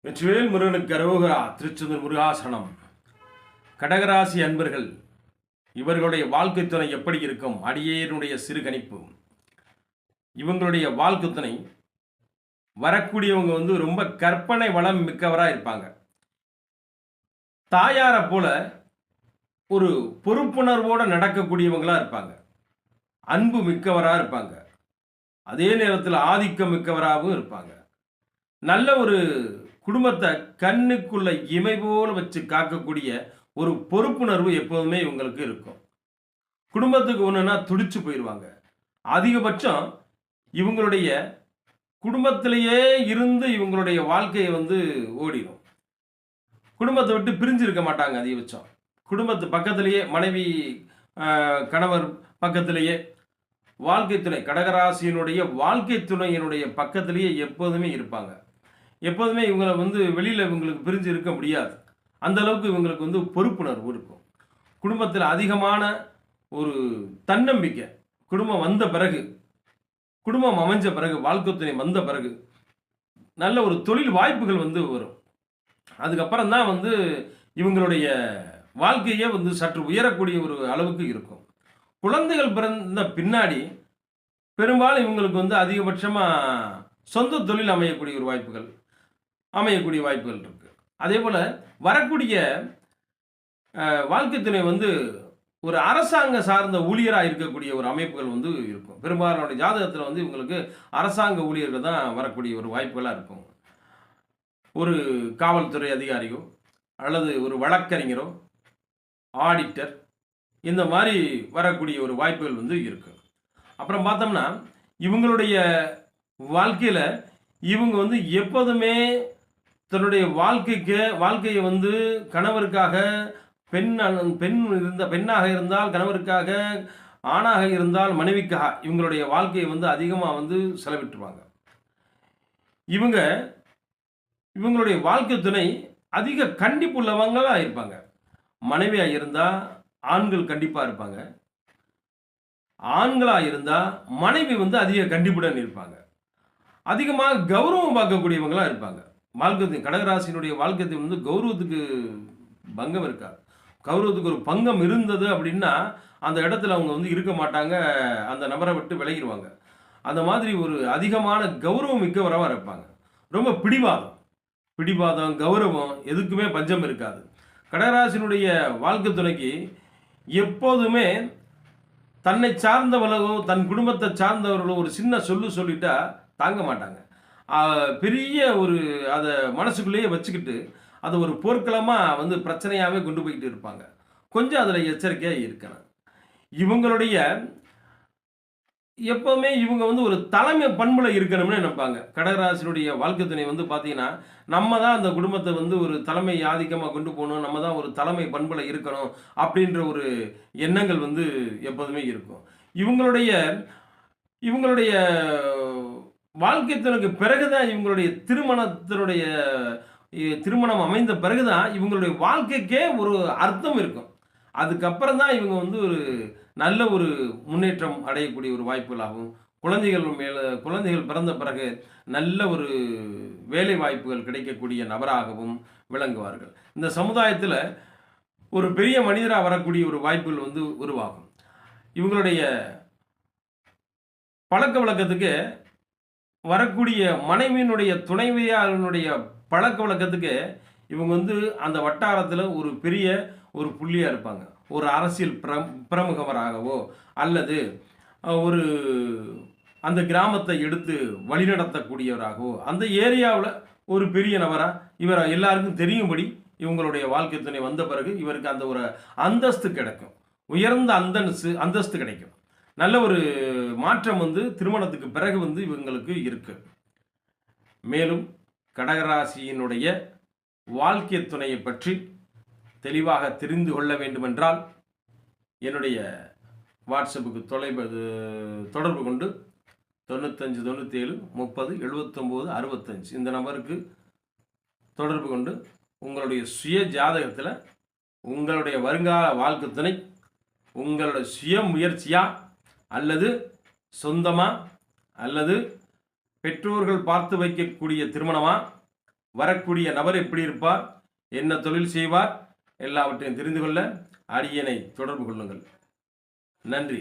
வெற்றிவேல் முருகனுக்கு அரோகரா. திருச்செந்தூர் முருகாசனம். கடகராசி அன்பர்கள், இவர்களுடைய வாழ்க்கை துணை எப்படி இருக்கும்? அடியேனுடைய சிறு கணிப்பு. இவங்களுடைய வாழ்க்கை துணை வரக்கூடியவங்க ரொம்ப கற்பனை வளம் மிக்கவராக இருப்பாங்க. தாயாரை போல ஒரு பொறுப்புணர்வோடு நடக்கக்கூடியவங்களா இருப்பாங்க. அன்பு மிக்கவராக இருப்பாங்க. அதே நேரத்தில் ஆதிக்கம் மிக்கவராகவும் இருப்பாங்க. நல்ல ஒரு குடும்பத்தை கண்ணுக்குள்ள இமை போல வச்சு காக்கக்கூடிய ஒரு பொறுப்புணர்வு எப்போதுமே இவங்களுக்கு இருக்கும். குடும்பத்துக்கு ஒன்றுனா துடிச்சு போயிடுவாங்க. அதிகபட்சம் இவங்களுடைய குடும்பத்திலேயே இருந்து இவங்களுடைய வாழ்க்கையை ஓடிடும். குடும்பத்தை விட்டு பிரிஞ்சு இருக்க மாட்டாங்க. அதிகபட்சம் குடும்பத்து பக்கத்திலேயே, மனைவி கணவர் பக்கத்திலேயே, வாழ்க்கை துணை கடகராசியினுடைய வாழ்க்கை துணையினுடைய பக்கத்திலேயே எப்போதுமே இருப்பாங்க. எப்போதுமே இவங்களை வெளியில் இவங்களுக்கு பிரிஞ்சு இருக்க முடியாது. அந்த அளவுக்கு இவங்களுக்கு பொறுப்புணர்வு இருக்கும். குடும்பத்தில் அதிகமான ஒரு தன்னம்பிக்கை. குடும்பம் வந்த பிறகு, குடும்பம் அமைஞ்ச பிறகு, வாழ்க்கை துணை வந்த பிறகு நல்ல ஒரு தொழில் வாய்ப்புகள் வரும். அதுக்கப்புறம் தான் இவங்களுடைய வாழ்க்கையே சற்று உயரக்கூடிய ஒரு அளவுக்கு இருக்கும். குழந்தைகள் பிறந்த பின்னாடி பெரும்பாலும் இவங்களுக்கு அதிகபட்சமாக சொந்த தொழில் அமையக்கூடிய வாய்ப்புகள் இருக்கு. அதே போல் வரக்கூடிய வாழ்க்கை துணை ஒரு அரசாங்க சார்ந்த ஊழியராக இருக்கக்கூடிய ஒரு அமைப்புகள் இருக்கும். பெரும்பாலான ஜாதகத்தில் இவங்களுக்கு அரசாங்க ஊழியர்கள் தான் வரக்கூடிய ஒரு வாய்ப்புகளாக இருக்கும். ஒரு காவல்துறை அதிகாரியோ அல்லது ஒரு வழக்கறிஞரோ, ஆடிட்டர், இந்த மாதிரி வரக்கூடிய ஒரு வாய்ப்புகள் இருக்கு. அப்புறம் பார்த்தோம்னா இவங்களுடைய வாழ்க்கையில் இவங்க எப்போதுமே தன்னுடைய வாழ்க்கையை கணவருக்காக, பெண்ணாக இருந்தால் கணவருக்காக, ஆணாக இருந்தால் மனைவிக்காக இவங்களுடைய வாழ்க்கையை அதிகமாக செலவிட்டுருவாங்க. இவங்களுடைய வாழ்க்கை துணை அதிக கண்டிப்பு உள்ளவங்களாக இருப்பாங்க. மனைவியாக இருந்தால் ஆண்கள் கண்டிப்பாக இருப்பாங்க. ஆண்களாக இருந்தால் மனைவி அதிக கண்டிப்புடன் இருப்பாங்க. அதிகமாக கௌரவம் பார்க்கக்கூடியவங்களாக இருப்பாங்க. வாழ்க்கை கடகராசியினுடைய வாழ்க்கை கௌரவத்துக்கு பங்கம் இருக்காது. கௌரவத்துக்கு ஒரு பங்கம் இருந்தது அப்படின்னா அந்த இடத்துல அவங்க இருக்க மாட்டாங்க. அந்த நபரை விட்டு விலகிடுவாங்க. அந்த மாதிரி ஒரு அதிகமான கௌரவம் மிக்கவராக இருப்பாங்க. ரொம்ப பிடிவாதம், கௌரவம் எதுக்குமே பஞ்சம் இருக்காது. கடகராசியினுடைய வாழ்க்கை துணைக்கு எப்போதுமே தன்னை சார்ந்தவர்களோ, தன் குடும்பத்தை சார்ந்தவர்களோ ஒரு சின்ன சொல்லிட்டா தாங்க மாட்டாங்க. பெரிய ஒரு அதை மனசுக்குள்ளேயே வச்சுக்கிட்டு அதை ஒரு போர்க்களமாக பிரச்சனையாகவே கொண்டு போய்கிட்டு இருப்பாங்க. கொஞ்சம் அதில் எச்சரிக்கையாக இருக்கணும். இவங்களுடைய எப்போவுமே இவங்க ஒரு தலைமை பண்பில் இருக்கணும்னு நினைப்பாங்க. கடகராசினுடைய வாழ்க்கை துணை பார்த்தீங்கன்னா, நம்ம தான் அந்த குடும்பத்தை ஒரு தலைமை ஆதிக்கமாக கொண்டு போகணும், நம்ம தான் ஒரு தலைமை பண்பில் இருக்கணும் அப்படின்ற ஒரு எண்ணங்கள் எப்போதுமே இருக்கும். இவங்களுடைய வாழ்க்கை துணைக்கு பிறகுதான் இவங்களுடைய திருமணம் அமைந்த பிறகுதான் இவங்களுடைய வாழ்க்கைக்கே ஒரு அர்த்தம் இருக்கும். அதுக்கப்புறம் தான் இவங்க ஒரு நல்ல ஒரு முன்னேற்றம் அடையக்கூடிய ஒரு வாய்ப்புகளாகவும், குழந்தைகள் பிறந்த பிறகு நல்ல ஒரு வேலை வாய்ப்புகள் கிடைக்கக்கூடிய நபராகவும் விளங்குவார்கள். இந்த சமுதாயத்தில் ஒரு பெரிய மனிதராக வரக்கூடிய ஒரு வாய்ப்புகள் உருவாகும். இவங்களுடைய பழக்க வழக்கத்துக்கு வரக்கூடிய மனைவியினுடைய துணைவியாரினுடைய பழக்க வழக்கத்துக்கு இவங்க அந்த வட்டாரத்தில் ஒரு பெரிய ஒரு புள்ளியாக இருப்பாங்க. ஒரு அரசியல் பிரமுகவராகவோ அல்லது ஒரு அந்த கிராமத்தை எடுத்து வழிநடத்தக்கூடியவராகவோ, அந்த ஏரியாவில் ஒரு பெரிய நபராக இவரை எல்லாருக்கும் தெரியும்படி இவங்களுடைய வாழ்க்கை துணை வந்த பிறகு இவருக்கு அந்த ஒரு அந்தஸ்து கிடைக்கும். உயர்ந்த அந்தஸ்து கிடைக்கும். நல்ல ஒரு மாற்றம் திருமணத்துக்கு பிறகு இவங்களுக்கு இருக்கு. மேலும் கடகராசியினுடைய வாழ்க்கை துணையை பற்றி தெளிவாக தெரிந்து கொள்ள வேண்டுமென்றால் என்னுடைய வாட்ஸ்அப்புக்கு தொடர்பு கொண்டு 95 97 30 79 65 இந்த நம்பருக்கு தொடர்பு கொண்டு உங்களுடைய சுய ஜாதகத்தில் உங்களுடைய வருங்கால வாழ்க்கை துணை உங்களுடைய சுய முயற்சியா அல்லது சொந்தமா அல்லது பெற்றோர்கள் பார்த்து வைக்கக்கூடிய திருமணமா வரக்கூடிய நபர் எப்படி இருப்பார், என்ன தொழில் செய்வார், எல்லாவற்றையும் தெரிந்து கொள்ள அடியனை தொடர்பு கொள்ளுங்கள். நன்றி.